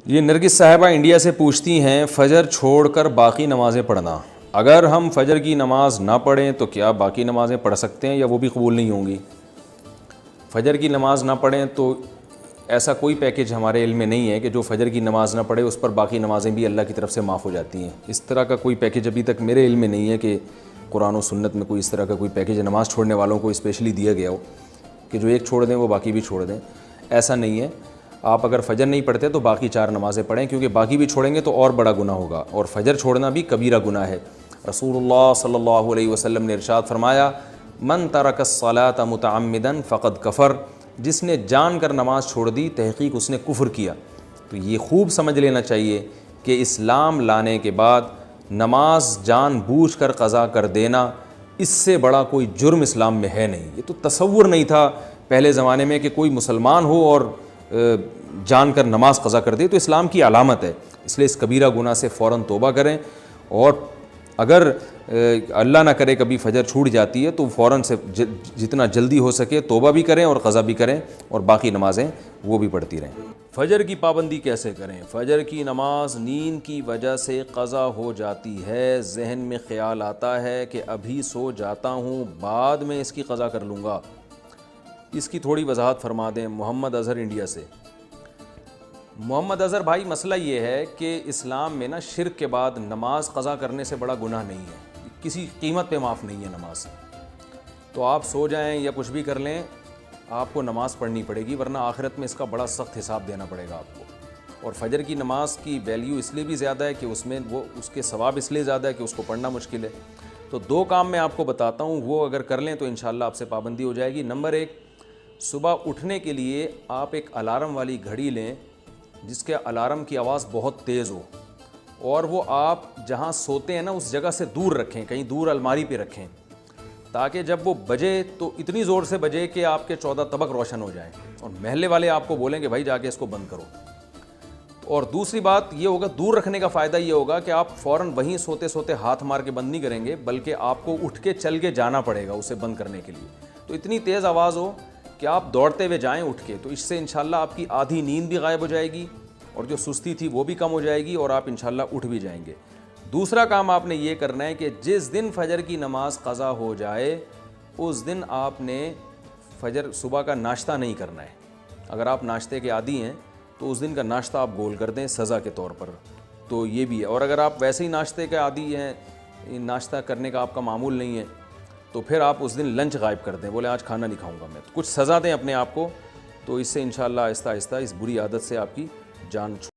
یہ نرگس صاحبہ انڈیا سے پوچھتی ہیں فجر چھوڑ کر باقی نمازیں پڑھنا، اگر ہم فجر کی نماز نہ پڑھیں تو کیا باقی نمازیں پڑھ سکتے ہیں یا وہ بھی قبول نہیں ہوں گی؟ فجر کی نماز نہ پڑھیں تو ایسا کوئی پیکیج ہمارے علم میں نہیں ہے کہ جو فجر کی نماز نہ پڑھے اس پر باقی نمازیں بھی اللہ کی طرف سے معاف ہو جاتی ہیں۔ اس طرح کا کوئی پیکیج ابھی تک میرے علم میں نہیں ہے کہ قرآن و سنت میں کوئی اس طرح کا کوئی پیکیج نماز چھوڑنے والوں کو اسپیشلی دیا گیا ہو کہ جو ایک چھوڑ دیں وہ باقی بھی چھوڑ دیں۔ ایسا نہیں ہے۔ آپ اگر فجر نہیں پڑھتے تو باقی 4 نمازیں پڑھیں، کیونکہ باقی بھی چھوڑیں گے تو اور بڑا گناہ ہوگا، اور فجر چھوڑنا بھی کبیرہ گناہ ہے۔ رسول اللہ صلی اللہ علیہ وسلم نے ارشاد فرمایا، من ترک الصلاۃ متعمدا فقد کفر، جس نے جان کر نماز چھوڑ دی تحقیق اس نے کفر کیا۔ تو یہ خوب سمجھ لینا چاہیے کہ اسلام لانے کے بعد نماز جان بوجھ کر قضا کر دینا، اس سے بڑا کوئی جرم اسلام میں ہے نہیں۔ یہ تو تصور نہیں تھا پہلے زمانے میں کہ کوئی مسلمان ہو اور جان کر نماز قضا کر دے، تو اسلام کی علامت ہے۔ اس لیے اس کبیرہ گناہ سے فوراً توبہ کریں، اور اگر اللہ نہ کرے کبھی فجر چھوٹ جاتی ہے تو فوراً سے جتنا جلدی ہو سکے توبہ بھی کریں اور قضا بھی کریں، اور باقی نمازیں وہ بھی پڑھتی رہیں۔ فجر کی پابندی کیسے کریں؟ فجر کی نماز نیند کی وجہ سے قضا ہو جاتی ہے، ذہن میں خیال آتا ہے کہ ابھی سو جاتا ہوں بعد میں اس کی قضا کر لوں گا، اس کی تھوڑی وضاحت فرما دیں۔ محمد اظہر انڈیا سے۔ محمد اظہر بھائی، مسئلہ یہ ہے کہ اسلام میں نا شرک کے بعد نماز قضا کرنے سے بڑا گناہ نہیں ہے، کسی قیمت پہ معاف نہیں ہے نماز۔ تو آپ سو جائیں یا کچھ بھی کر لیں، آپ کو نماز پڑھنی پڑے گی، ورنہ آخرت میں اس کا بڑا سخت حساب دینا پڑے گا آپ کو۔ اور فجر کی نماز کی ویلیو اس لیے بھی زیادہ ہے کہ اس میں اس کے ثواب اس لیے زیادہ ہے کہ اس کو پڑھنا مشکل ہے۔ تو 2 کام میں آپ کو بتاتا ہوں، وہ اگر کر لیں تو انشاءاللہ آپ سے پابندی ہو جائے گی۔ نمبر 1، صبح اٹھنے کے لیے آپ ایک الارم والی گھڑی لیں جس کے الارم کی آواز بہت تیز ہو، اور وہ آپ جہاں سوتے ہیں نا اس جگہ سے دور رکھیں، کہیں دور الماری پہ رکھیں، تاکہ جب وہ بجے تو اتنی زور سے بجے کہ آپ کے 14 طبق روشن ہو جائیں، اور محلے والے آپ کو بولیں کہ بھائی جا کے اس کو بند کرو۔ اور دوسری بات یہ ہوگا، دور رکھنے کا فائدہ یہ ہوگا کہ آپ فوراً وہیں سوتے سوتے ہاتھ مار کے بند نہیں کریں گے، بلکہ آپ کو اٹھ کے چل کے جانا پڑے گا اسے بند کرنے کے لیے۔ تو اتنی تیز آواز ہو کہ آپ دوڑتے ہوئے جائیں اٹھ کے، تو اس سے انشاءاللہ آپ کی آدھی نیند بھی غائب ہو جائے گی، اور جو سستی تھی وہ بھی کم ہو جائے گی، اور آپ انشاءاللہ اٹھ بھی جائیں گے۔ دوسرا کام آپ نے یہ کرنا ہے کہ جس دن فجر کی نماز قضا ہو جائے اس دن آپ نے فجر صبح کا ناشتہ نہیں کرنا ہے۔ اگر آپ ناشتے کے عادی ہیں تو اس دن کا ناشتہ آپ گول کر دیں سزا کے طور پر، تو یہ بھی ہے۔ اور اگر آپ ویسے ہی ناشتے کے عادی ہیں، ناشتہ کرنے کا آپ کا معمول نہیں ہے، تو پھر آپ اس دن لنچ غائب کر دیں، بولے آج کھانا نہیں کھاؤں گا میں، کچھ سزا دیں اپنے آپ کو، تو اس سے انشاءاللہ آہستہ آہستہ اس بری عادت سے آپ کی جان